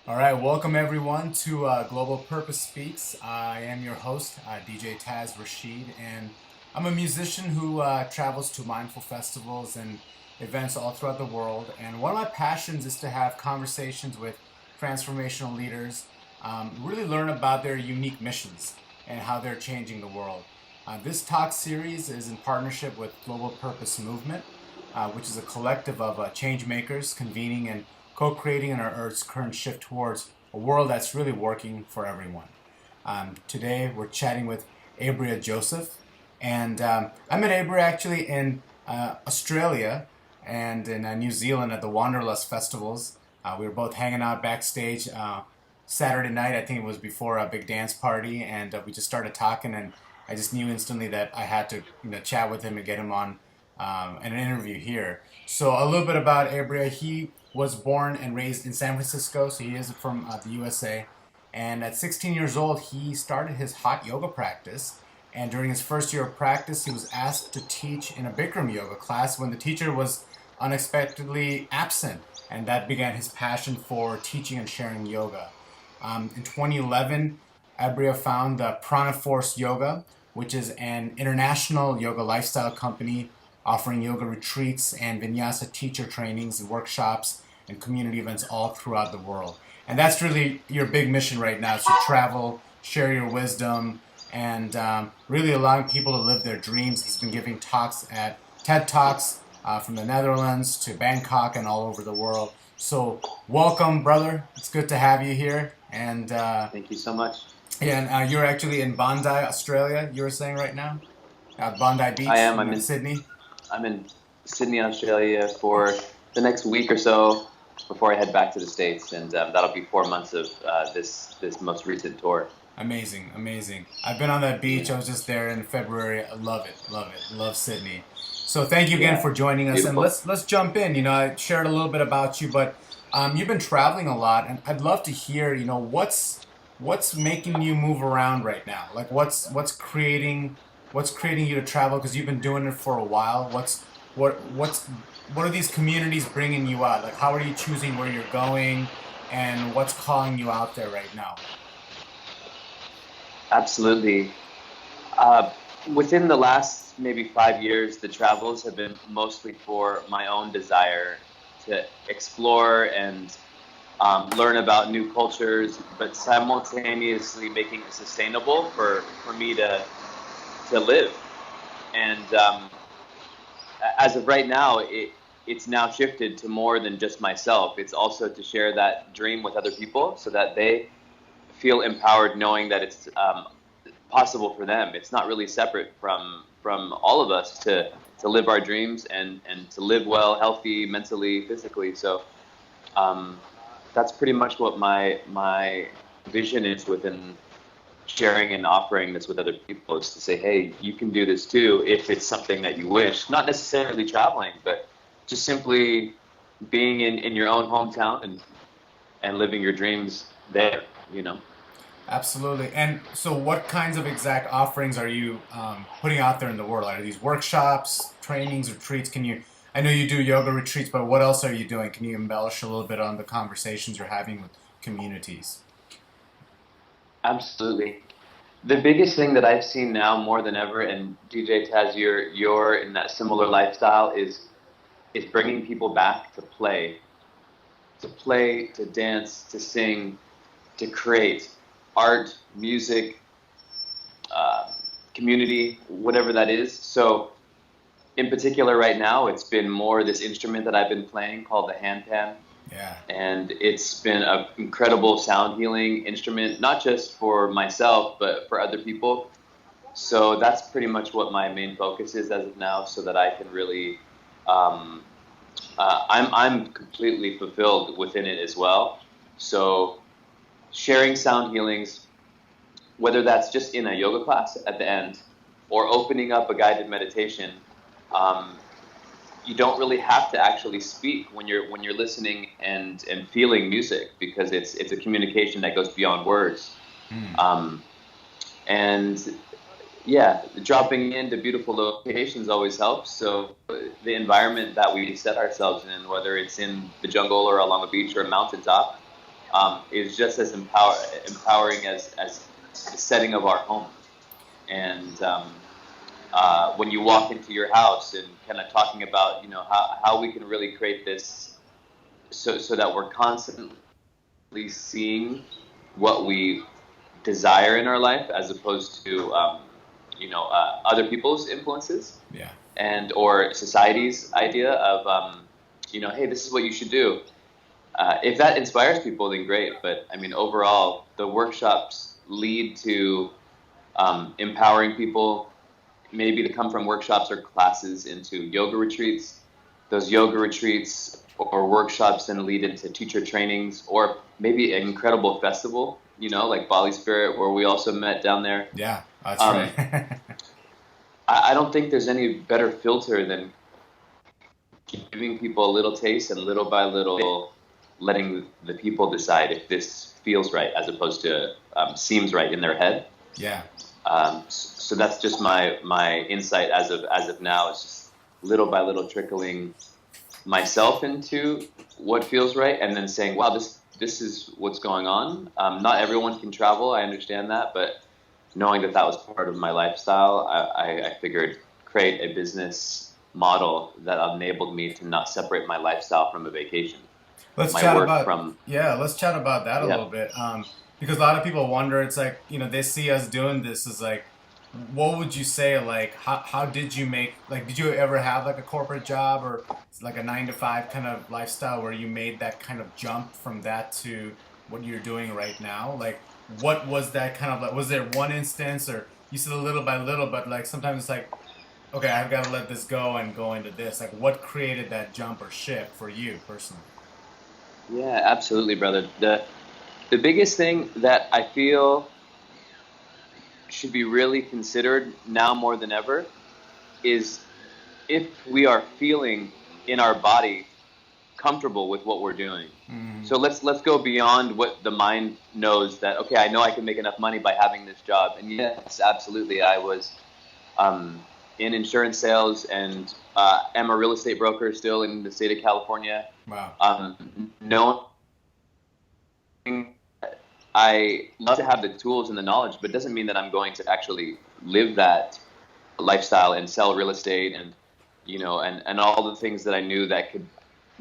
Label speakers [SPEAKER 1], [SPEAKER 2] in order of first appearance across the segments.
[SPEAKER 1] All right, welcome everyone to Global Purpose Speaks. I am your host, DJ Taz Rashid, and I'm a musician who travels to mindful festivals and events all throughout the world. And one of my passions is to have conversations with transformational leaders, really learn about their unique missions and how they're changing the world. This talk series is in partnership with Global Purpose Movement, which is a collective of change makers convening and co-creating in our Earth's current shift towards a world that's really working for everyone. Today we're chatting with Abria Joseph, and I met Abria actually in Australia and in New Zealand at the Wanderlust festivals. We were both hanging out backstage Saturday night. I think it was before a big dance party, and we just started talking, and I just knew instantly that I had to chat with him and get him on an interview here. So a little bit about Abria. He was born and raised in San Francisco, so he is from the USA. And at 16 years old, he started his hot yoga practice. And during his first year of practice, he was asked to teach in a Bikram yoga class when the teacher was unexpectedly absent. And that began his passion for teaching and sharing yoga. In 2011, Abria found the Pranaforce Yoga, which is an international yoga lifestyle company offering yoga retreats and Vinyasa teacher trainings and workshops and community events all throughout the world. And that's really your big mission right now, is to travel, share your wisdom, and really allowing people to live their dreams. He's been giving talks at TED Talks from the Netherlands to Bangkok and all over the world. So welcome, brother. It's good to have you here. And
[SPEAKER 2] Thank you so much.
[SPEAKER 1] yeah, and you're actually in Bondi, Australia. You were saying right now, Bondi
[SPEAKER 2] I
[SPEAKER 1] Beach
[SPEAKER 2] am.
[SPEAKER 1] in Sydney.
[SPEAKER 2] I'm in Sydney, Australia for the next week or so before I head back to the States, and that'll be 4 months of this most recent tour.
[SPEAKER 1] Amazing, amazing. I've been on that beach.
[SPEAKER 2] Yeah.
[SPEAKER 1] I was just there in February. I love it, love it. Love Sydney. So thank you again
[SPEAKER 2] Yeah.
[SPEAKER 1] for joining us, and
[SPEAKER 2] Beautiful.
[SPEAKER 1] let's jump in. I shared a little bit about you, but you've been traveling a lot, and I'd love to hear. What's making you move around right now? Like what's creating you to travel? Because you've been doing it for a while. What are these communities bringing you out? Like how are you choosing where you're going, and what's calling you out there right now?
[SPEAKER 2] Absolutely. Uh, Within the last maybe 5 years, the travels have been mostly for my own desire to explore and learn about new cultures, but simultaneously making it sustainable for me to live. And as of right now, it's now shifted to more than just myself. It's also to share that dream with other people so that they feel empowered knowing that it's possible for them. It's not really separate from all of us to live our dreams and to live well, healthy, mentally, physically. So um, that's pretty much what my vision is within sharing and offering this with other people, is to say, hey, you can do this too if it's something that you wish. Not necessarily traveling, but just simply being in your own hometown and living your dreams there, you know.
[SPEAKER 1] Absolutely. And so, what kinds of exact offerings are you putting out there in the world? Are these workshops, trainings, retreats? I know you do yoga retreats, but what else are you doing? Can you embellish a little bit on the conversations you're having with communities?
[SPEAKER 2] Absolutely. The biggest thing that I've seen now more than ever, and DJ Taz, you're in that similar lifestyle, is bringing people back to play, to dance, to sing, to create art, music, uh, community, whatever that is. So, in particular, right now, it's been more this instrument that I've been playing called the handpan,
[SPEAKER 1] Yeah,
[SPEAKER 2] and it's been an incredible sound healing instrument, not just for myself, but for other people. So that's pretty much what my main focus is as of now, so that I can really, um, I'm completely fulfilled within it as well. So sharing sound healings, whether that's just in a yoga class at the end or opening up a guided meditation, um, you don't really have to actually speak when you're listening and feeling music, because it's a communication that goes beyond words. Um, and yeah, dropping into beautiful locations always helps. So the environment that we set ourselves in, whether it's in the jungle or along a beach or a mountaintop, is just as empowering as the setting of our home. And when you walk into your house and kind of talking about, you know, how we can really create this so that we're constantly seeing what we desire in our life as opposed to, other people's influences.
[SPEAKER 1] Yeah.
[SPEAKER 2] And or society's idea of, hey, this is what you should do. If that inspires people, then great. But I mean, overall, the workshops lead to empowering people, maybe to come from workshops or classes into yoga retreats. Those yoga retreats or workshops then lead into teacher trainings or maybe an incredible festival, like Bali Spirit, where we also met down there.
[SPEAKER 1] Yeah, that's right.
[SPEAKER 2] I don't think there's any better filter than giving people a little taste and little by little letting the people decide if this feels right as opposed to seems right in their head.
[SPEAKER 1] Yeah.
[SPEAKER 2] So that's just my insight as of now. It's just little by little trickling myself into what feels right, and then saying, "Wow, this is what's going on." Not everyone can travel. I understand that, but knowing that was part of my lifestyle, I figured create a business model that enabled me to not separate my lifestyle from a vacation.
[SPEAKER 1] Let's chat about that a little bit. Because a lot of people wonder, it's like, they see us doing this as like, what would you say, like, how did you make, like, did you ever have like a corporate job or like a 9-to-5 kind of lifestyle where you made that kind of jump from that to what you're doing right now? Like, what was that kind of like, was there one instance, or you said a little by little, but like sometimes it's like, okay, I've got to let this go and go into this. Like, what created that jump or shift for you personally?
[SPEAKER 2] Yeah, absolutely, brother. The biggest thing that I feel should be really considered now more than ever is if we are feeling in our body comfortable with what we're doing. Mm-hmm. So let's go beyond what the mind knows that, okay, I know I can make enough money by having this job. And yes, absolutely. I was in insurance sales and am a real estate broker still in the state of California.
[SPEAKER 1] Wow.
[SPEAKER 2] I love to have the tools and the knowledge, but it doesn't mean that I'm going to actually live that lifestyle and sell real estate and, and all the things that I knew that could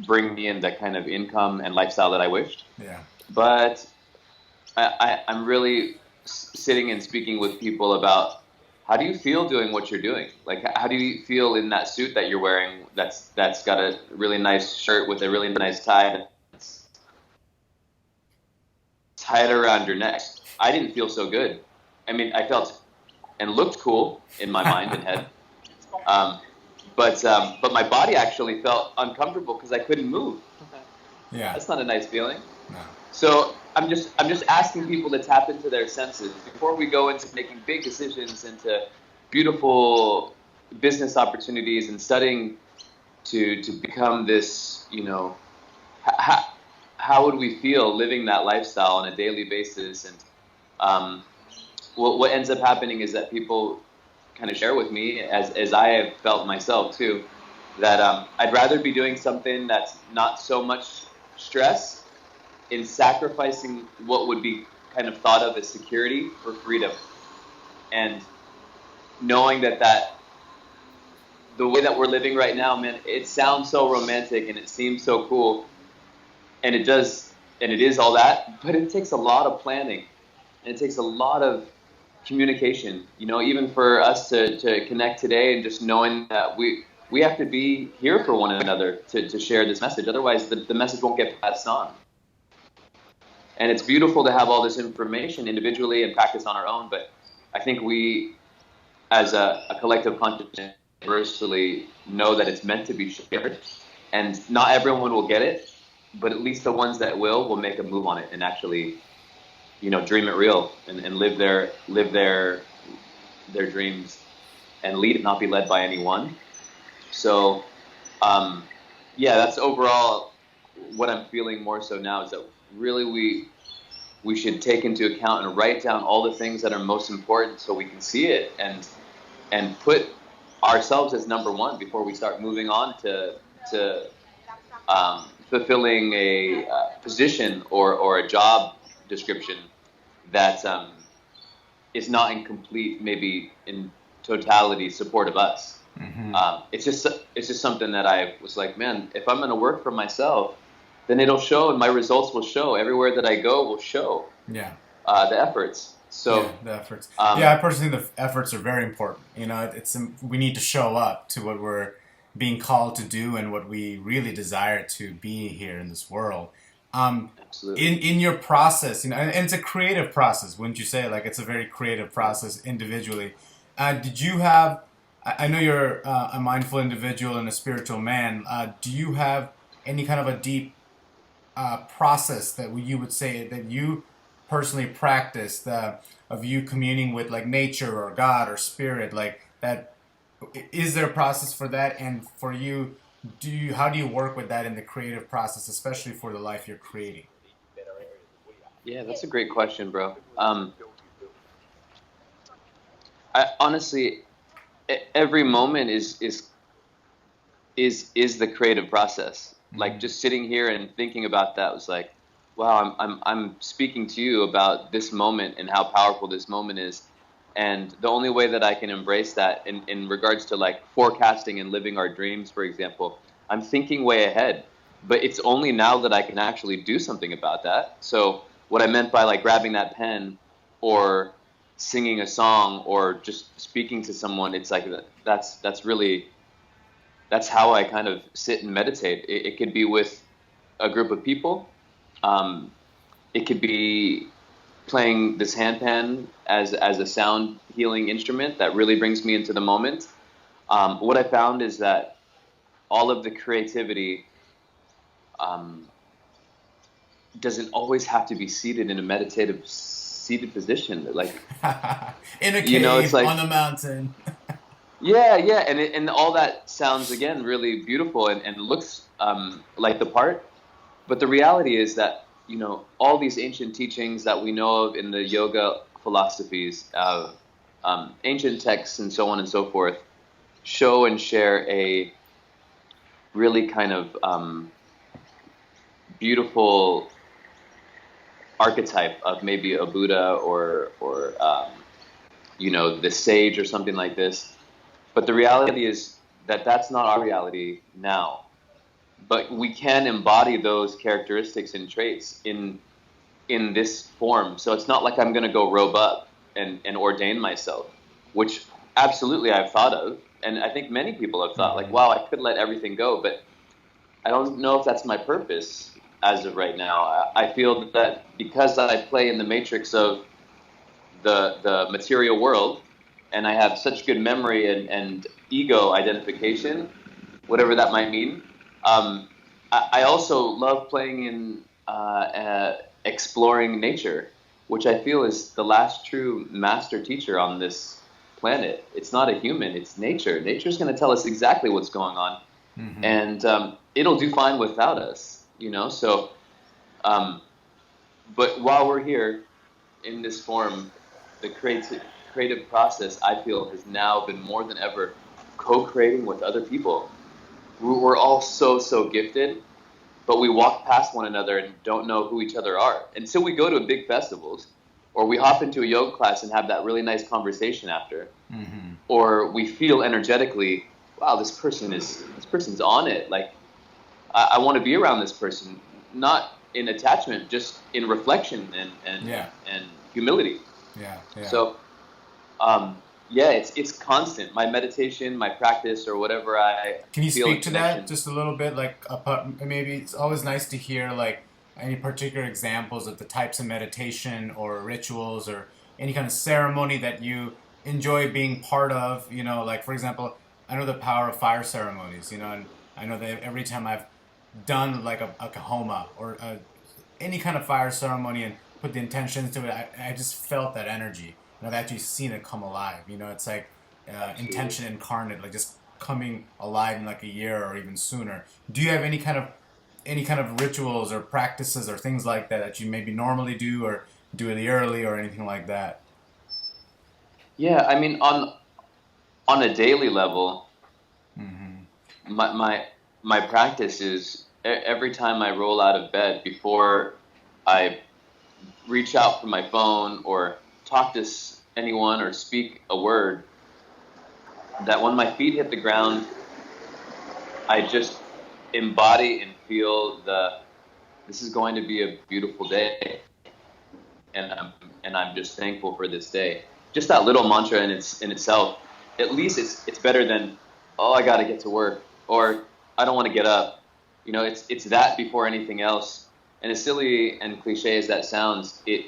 [SPEAKER 2] bring me in that kind of income and lifestyle that I wished.
[SPEAKER 1] Yeah.
[SPEAKER 2] But I'm really sitting and speaking with people about how do you feel doing what you're doing? Like, how do you feel in that suit that you're wearing that's got a really nice shirt with a really nice tie tied around your neck? I didn't feel so good. I mean, I felt and looked cool in my mind and head. But my body actually felt uncomfortable because I couldn't move.
[SPEAKER 1] Yeah.
[SPEAKER 2] That's not a nice feeling.
[SPEAKER 1] No.
[SPEAKER 2] So I'm just asking people to tap into their senses before we go into making big decisions into beautiful business opportunities and studying to become this, how would we feel living that lifestyle on a daily basis? And what ends up happening is that people kind of share with me, as I have felt myself too, that I'd rather be doing something that's not so much stress in sacrificing what would be kind of thought of as security for freedom. And knowing that the way that we're living right now, man, it sounds so romantic and it seems so cool. And it does, and it is all that, but it takes a lot of planning and it takes a lot of communication, even for us to connect today, and just knowing that we have to be here for one another to share this message. Otherwise, the message won't get passed on. And it's beautiful to have all this information individually and practice on our own, but I think we, as a collective consciousness, universally know that it's meant to be shared. And not everyone will get it, but at least the ones that will make a move on it and actually, dream it real and live their dreams and lead, not be led by anyone. So, that's overall what I'm feeling more so now, is that really we should take into account and write down all the things that are most important so we can see it and put ourselves as number one before we start moving on to fulfilling a position or a job description that is not in complete, maybe in totality, support of us. It's just something that I was like, man, if I'm going to work for myself, then it'll show, and my results will show. Everywhere that I go will show.
[SPEAKER 1] Yeah.
[SPEAKER 2] The efforts. So
[SPEAKER 1] the efforts. I personally think the efforts are very important. We need to show up to what we're being called to do and what we really desire to be here in this world.
[SPEAKER 2] Absolutely.
[SPEAKER 1] In your process, and it's a creative process, wouldn't you say? Like, it's a very creative process individually. Did you have? I know you're a mindful individual and a spiritual man. Do you have any kind of a deep process that you would say that you personally practiced of you communing with like nature or God or spirit, like that? Is there a process for that? And for you, how do you work with that in the creative process, especially for the life you're creating?
[SPEAKER 2] Yeah, that's a great question, bro. I honestly, every moment is the creative process. Like, just sitting here and thinking about that was like, wow, I'm speaking to you about this moment and how powerful this moment is. And the only way that I can embrace that in regards to like forecasting and living our dreams, for example, I'm thinking way ahead. But it's only now that I can actually do something about that. So what I meant by like grabbing that pen or singing a song or just speaking to someone, it's like that's really, that's how I kind of sit and meditate. It could be with a group of people. It could be playing this handpan as a sound healing instrument that really brings me into the moment. What I found is that all of the creativity doesn't always have to be seated in a meditative seated position. Like
[SPEAKER 1] in a cave,
[SPEAKER 2] it's like,
[SPEAKER 1] on a mountain.
[SPEAKER 2] yeah, and all that sounds again really beautiful and looks like the part. But the reality is that all these ancient teachings that we know of in the yoga philosophies, ancient texts and so on and so forth, show and share a really kind of beautiful archetype of maybe a Buddha or the sage or something like this. But the reality is that that's not our reality now. But we can embody those characteristics and traits in this form. So it's not like I'm going to go robe up and ordain myself, which absolutely I've thought of. And I think many people have thought, like, wow, I could let everything go. But I don't know if that's my purpose as of right now. I feel that because I play in the matrix of the material world, and I have such good memory and ego identification, whatever that might mean, I also love playing in exploring nature, which I feel is the last true master teacher on this planet. It's not a human, it's nature. Nature's going to tell us exactly what's going on, and it'll do fine without us, So, but while we're here in this form, the creative process, I feel, has now been more than ever co-creating with other people. We're all so gifted, but we walk past one another and don't know who each other are until we go to big festivals, or we hop into a yoga class and have that really nice conversation after, or we feel energetically, wow, this person's on it. Like, I want to be around this person, not in attachment, just in reflection and humility.
[SPEAKER 1] Yeah.
[SPEAKER 2] So, it's constant. My meditation, my practice, or whatever I
[SPEAKER 1] Can you
[SPEAKER 2] feel
[SPEAKER 1] speak to
[SPEAKER 2] connection.
[SPEAKER 1] that just a little bit? Like, maybe it's always nice to hear like any particular examples of the types of meditation or rituals or any kind of ceremony that you enjoy being part of. Like, for example, I know the power of fire ceremonies. And I know that every time I've done like a kahoma or any kind of fire ceremony and put the intentions to it, I just felt that energy. And I've actually seen it come alive. It's like intention incarnate, like just coming alive in like a year or even sooner. Do you have any kind of rituals or practices or things like that you maybe normally do or do it early or anything like that?
[SPEAKER 2] Yeah, I mean, on a daily level, my practice is every time I roll out of bed, before I reach out for my phone or talk to anyone or speak a word, that when my feet hit the ground, I just embody and feel this is going to be a beautiful day, and I'm just thankful for this day. Just that little mantra in itself, at least it's better than, oh, I got to get to work, or I don't want to get up. You know, it's that before anything else. And as silly and cliche as that sounds, it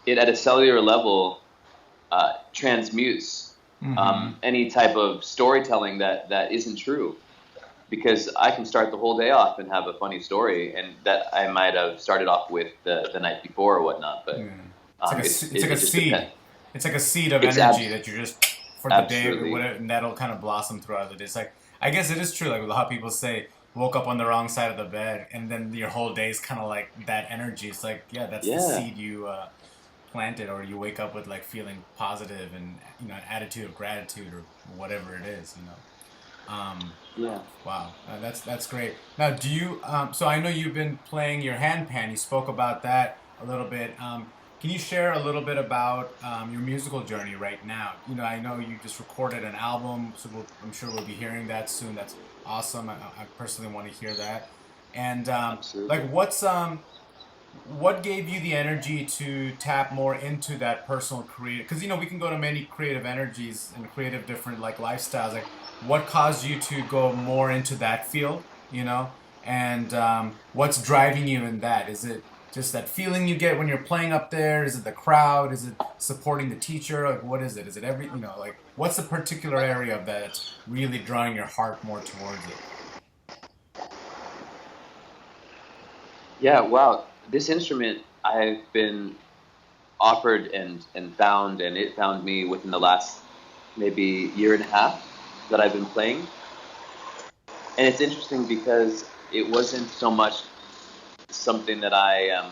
[SPEAKER 2] at a cellular level transmutes any type of storytelling that isn't true. Because I can start the whole day off and have a funny story, and that I might have started off with the night before or whatnot. But
[SPEAKER 1] it's like a seed.
[SPEAKER 2] depends.
[SPEAKER 1] It's like a seed of energy that you're just for the day, or whatever, and that'll kind of blossom throughout the day. It's like, I guess it is true, like how people say, woke up on the wrong side of the bed, and then your whole day is kind of like that energy. It's like, yeah, that's the seed you planted, or you wake up with like feeling positive and, you know, an attitude of gratitude or whatever it is, you know.
[SPEAKER 2] Yeah.
[SPEAKER 1] Wow, that's great. Now, do you? So I know you've been playing your handpan. You spoke about that a little bit. Can you share a little bit about your musical journey right now? You know, I know you just recorded an album, so I'm sure we'll be hearing that soon. That's awesome. I personally want to hear that. And like, what gave you the energy to tap more into that personal creative? Because, you know, we can go to many creative energies and creative different like lifestyles. Like, what caused you to go more into that field, you know? And what's driving you in that? Is it just that feeling you get when you're playing up there? Is it the crowd? Is it supporting the teacher? Like, what is it? Is it you know, like, what's the particular area of that that's really drawing your heart more towards it?
[SPEAKER 2] Yeah, wow. This instrument I've been offered and found, and it found me within the last maybe year and a half that I've been playing. And it's interesting because it wasn't so much something that I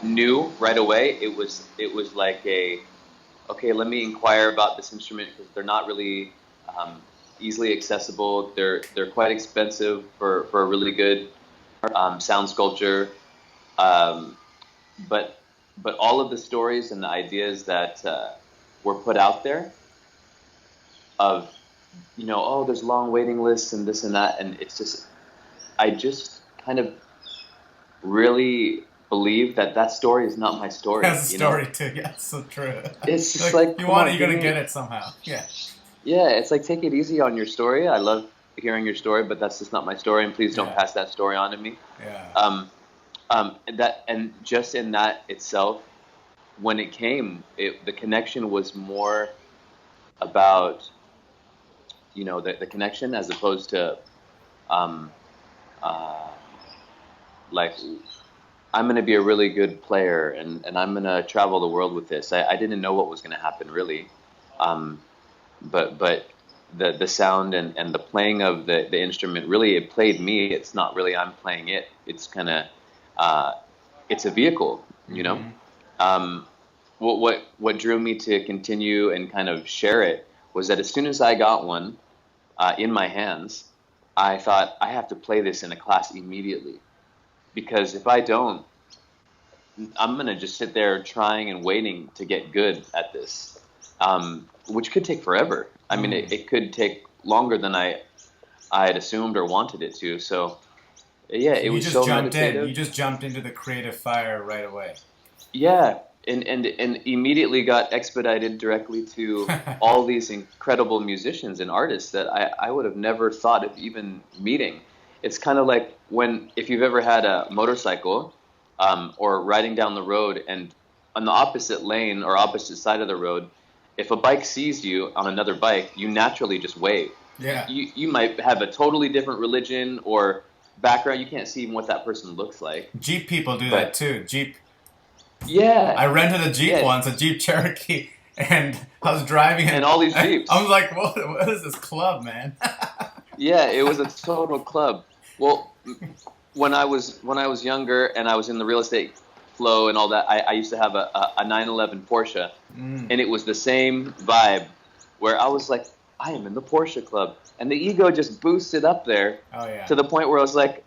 [SPEAKER 2] knew right away. It was like okay, let me inquire about this instrument, because they're not really easily accessible. They're quite expensive for a really good sound sculpture. But all of the stories and the ideas that were put out there of, you know, oh, there's long waiting lists and this and that, and it's just, I just kind of really believe that story is not my story.
[SPEAKER 1] That's a story too. Yeah, it's so true.
[SPEAKER 2] It's just like
[SPEAKER 1] you want it, you're gonna get it somehow. Yeah.
[SPEAKER 2] Yeah, it's like, take it easy on your story. I love hearing your story, but that's just not my story, and please don't pass that story on to me.
[SPEAKER 1] Yeah.
[SPEAKER 2] That, and just in that itself, when it came, the connection was more about, you know, the connection, as opposed to like, I'm going to be a really good player, and I'm going to travel the world with this. I didn't know what was going to happen, really. But the sound and the playing of the instrument, really, it played me. It's not really I'm playing it. It's kind of, it's a vehicle, you know? What drew me to continue and kind of share it was that as soon as I got one in my hands, I thought, I have to play this in a class immediately. Because if I don't, I'm going to just sit there trying and waiting to get good at this, which could take forever. I mean, it could take longer than I had assumed or wanted it to. So, yeah, it was so meditative.
[SPEAKER 1] You just jumped into the creative fire right away.
[SPEAKER 2] Yeah, and immediately got expedited directly to all these incredible musicians and artists that I would have never thought of even meeting. It's kind of like if you've ever had a motorcycle or riding down the road, and on the opposite lane or opposite side of the road, if a bike sees you on another bike, you naturally just wave.
[SPEAKER 1] Yeah.
[SPEAKER 2] You might have a totally different religion or background. You can't see even what that person looks like.
[SPEAKER 1] Jeep people do that too. Jeep.
[SPEAKER 2] Yeah.
[SPEAKER 1] I rented a Jeep once, a Jeep Cherokee, and I was driving
[SPEAKER 2] and all these Jeeps.
[SPEAKER 1] I was like, what is this club, man?
[SPEAKER 2] Yeah, it was a total club. Well, when I was younger and I was in the real estate flow and all that, I used to have a 911 Porsche, and it was the same vibe, where I was like, I am in the Porsche Club. And the ego just boosted up there
[SPEAKER 1] Oh yeah.
[SPEAKER 2] to the point where I was like,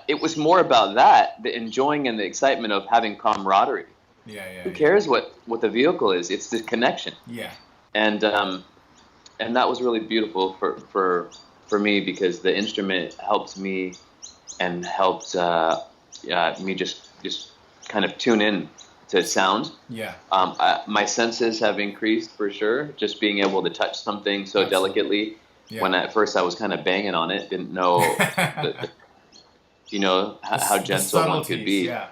[SPEAKER 2] it was more about that, the enjoying and the excitement of having camaraderie.
[SPEAKER 1] Yeah.
[SPEAKER 2] Who cares what the vehicle is? It's the connection.
[SPEAKER 1] Yeah.
[SPEAKER 2] And that was really beautiful for me, because the instrument helped me and helped me just kind of tune in to sound.
[SPEAKER 1] Yeah.
[SPEAKER 2] My senses have increased for sure, just being able to touch something so
[SPEAKER 1] Absolutely.
[SPEAKER 2] delicately.
[SPEAKER 1] Yeah.
[SPEAKER 2] When at first I was kind of banging on it, didn't know how gentle one could be.
[SPEAKER 1] Yeah.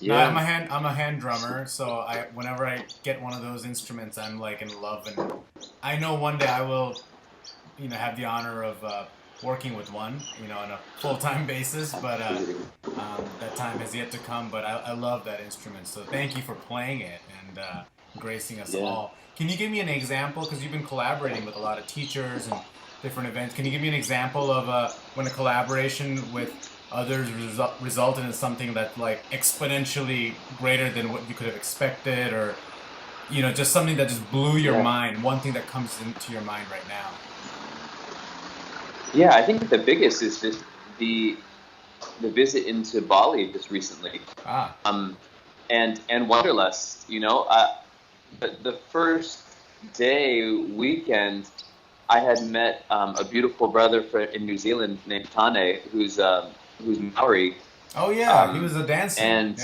[SPEAKER 1] No,
[SPEAKER 2] Yeah.
[SPEAKER 1] I'm a hand drummer, so whenever I get one of those instruments, I'm like in love, and I know one day I will, have the honor of working with one, on a full-time basis, but that time has yet to come. But I love that instrument, so thank you for playing it and gracing us all. Can you give me an example, because you've been collaborating with a lot of teachers and different events? Can you give me an example of when a collaboration with others resulted in something that's like exponentially greater than what you could have expected, or just something that just blew your mind, one thing that comes into your mind right now?
[SPEAKER 2] Yeah, I think the biggest is just the visit into Bali just recently. And Wanderlust, the first weekend, I had met a beautiful brother in New Zealand named Tane, who's Maori.
[SPEAKER 1] Oh yeah, he was a dancer.
[SPEAKER 2] And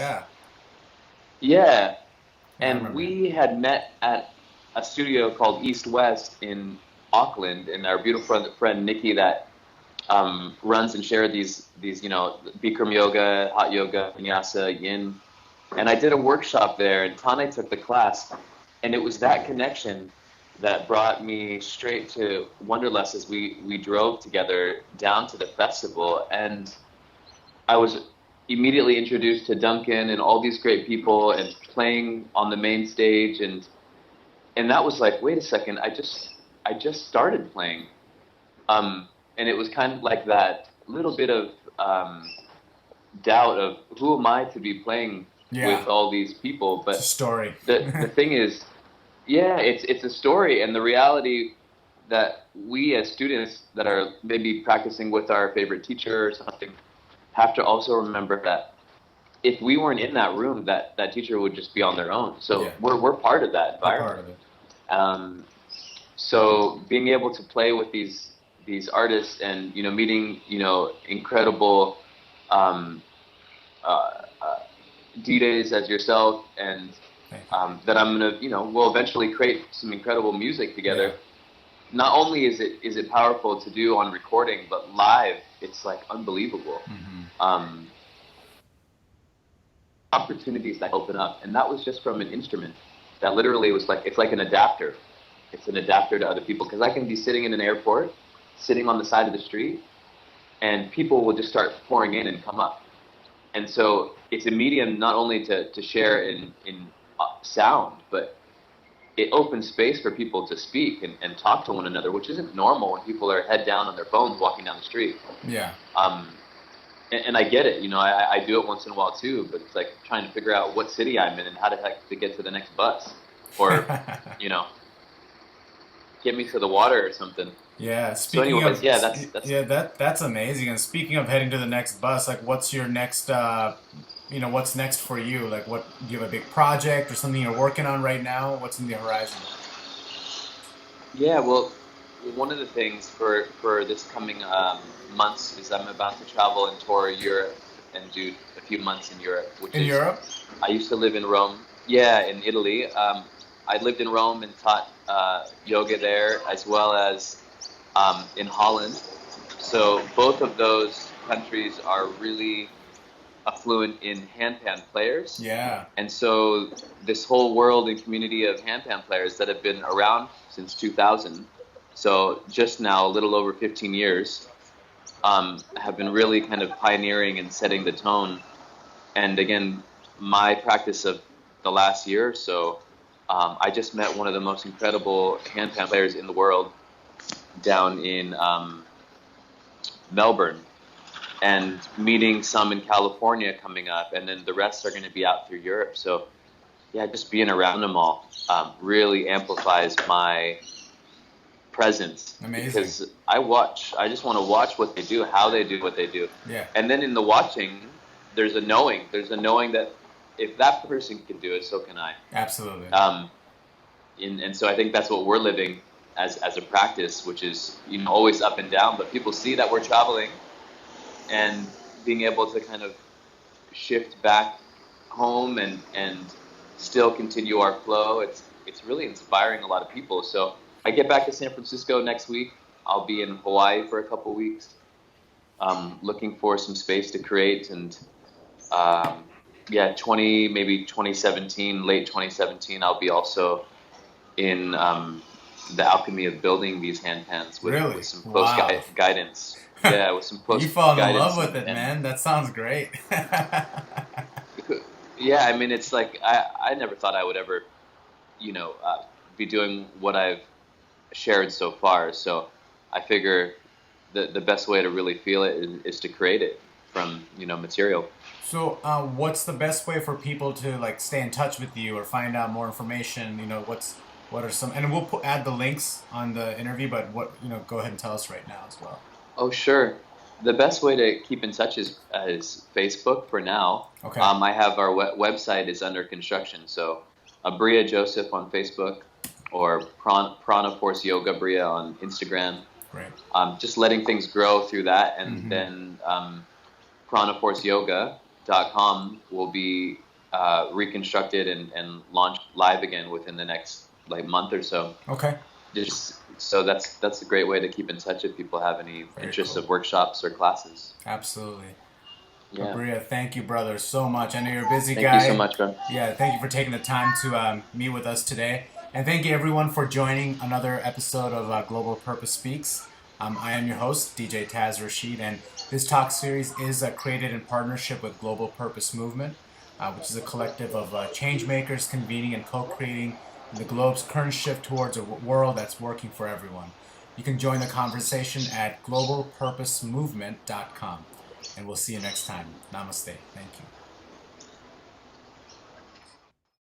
[SPEAKER 2] and we had met at a studio called East West in Auckland, and our beautiful friend Nikki that runs and shares these Bikram yoga, hot yoga, Vinyasa, yin. And I did a workshop there, and Tane took the class, and it was that connection that brought me straight to Wanderlust as we drove together down to the festival. And I was immediately introduced to Duncan and all these great people and playing on the main stage, and that was like, wait a second, I just started playing. And it was kind of like that little bit of doubt of, who am I to be playing with all these people? But
[SPEAKER 1] it's a story.
[SPEAKER 2] The thing is, it's a story, and the reality that we as students that are maybe practicing with our favorite teacher or something have to also remember that if we weren't in that room, that teacher would just be on their own. So we're part of that environment. Part of it. So being able to play with these artists and meeting incredible DJs as yourself, and that I'm gonna we'll eventually create some incredible music together. Not only is it powerful to do on recording, but live it's like unbelievable. Opportunities that open up, and that was just from an instrument that literally was like, it's like an adapter. It's an adapter to other people, because I can be sitting in an airport, sitting on the side of the street, and people will just start pouring in and come up. And so it's a medium not only to share in sound, but it opens space for people to speak and talk to one another, which isn't normal when people are head down on their phones walking down the street. And I get it, I do it once in a while too, but it's like trying to figure out what city I'm in and how to get to the next bus, or get me to the water or something.
[SPEAKER 1] Yeah.
[SPEAKER 2] Speaking of,
[SPEAKER 1] that's amazing. And speaking of heading to the next bus, like, what's your next? What's next for you? Like, do you have a big project or something you're working on right now? What's in the horizon?
[SPEAKER 2] Yeah, well, one of the things for this coming months is I'm about to travel and tour Europe and do a few months in Europe.
[SPEAKER 1] Europe?
[SPEAKER 2] I used to live in Rome. Yeah, in Italy. I lived in Rome and taught yoga there, as well as in Holland. So both of those countries are really affluent in handpan players.
[SPEAKER 1] Yeah.
[SPEAKER 2] And so this whole world and community of handpan players that have been around since 2000, so just now a little over 15 years, have been really kind of pioneering and setting the tone. And again, my practice of the last year or so, I just met one of the most incredible handpan players in the world down in Melbourne, and meeting some in California coming up, and then the rest are going to be out through Europe. So yeah, just being around them all really amplifies my present.
[SPEAKER 1] Amazing.
[SPEAKER 2] Because I just want to watch what they do, how they do what they do.
[SPEAKER 1] Yeah.
[SPEAKER 2] And then in the watching, there's a knowing that if that person can do it, so can I.
[SPEAKER 1] Absolutely.
[SPEAKER 2] And so I think that's what we're living as a practice, which is, you know, always up and down, but people see that we're traveling and being able to kind of shift back home and still continue our flow. It's really inspiring a lot of people. So I get back to San Francisco next week. I'll be in Hawaii for a couple weeks, looking for some space to create. And maybe 2017, late 2017, I'll be also in the alchemy of building these handpans with some close guidance. Yeah, with some close
[SPEAKER 1] You fall
[SPEAKER 2] guidance.
[SPEAKER 1] in love with it, man. That sounds great.
[SPEAKER 2] Yeah, I mean, it's like I never thought I would ever, you know, be doing what I've shared so far. So I figure the best way to really feel it is to create it from, you know, material.
[SPEAKER 1] So what's the best way for people to like stay in touch with you or find out more information? You know, what are some, and we'll add the links on the interview, but what, you know, go ahead and tell us right now as well.
[SPEAKER 2] Oh, sure. The best way to keep in touch is Facebook for now.
[SPEAKER 1] Okay.
[SPEAKER 2] I have our website is under construction. So Abria Joseph on Facebook, or Pranaforce Yoga Abria on Instagram.
[SPEAKER 1] Great.
[SPEAKER 2] Just letting things grow through that. And then pranaforceyoga.com will be reconstructed and launched live again within the next month or so.
[SPEAKER 1] Okay.
[SPEAKER 2] So that's a great way to keep in touch if people have any interest of workshops or classes.
[SPEAKER 1] Absolutely.
[SPEAKER 2] Yeah.
[SPEAKER 1] Abria, thank you, brother, so much. I know you're a busy guy.
[SPEAKER 2] Thank you so much, bro.
[SPEAKER 1] Yeah, thank you for taking the time to meet with us today. And thank you, everyone, for joining another episode of Global Purpose Speaks. I am your host, DJ Taz Rashid, and this talk series is created in partnership with Global Purpose Movement, which is a collective of change makers convening and co-creating in the globe's current shift towards a world that's working for everyone. You can join the conversation at globalpurposemovement.com. And we'll see you next time. Namaste. Thank you.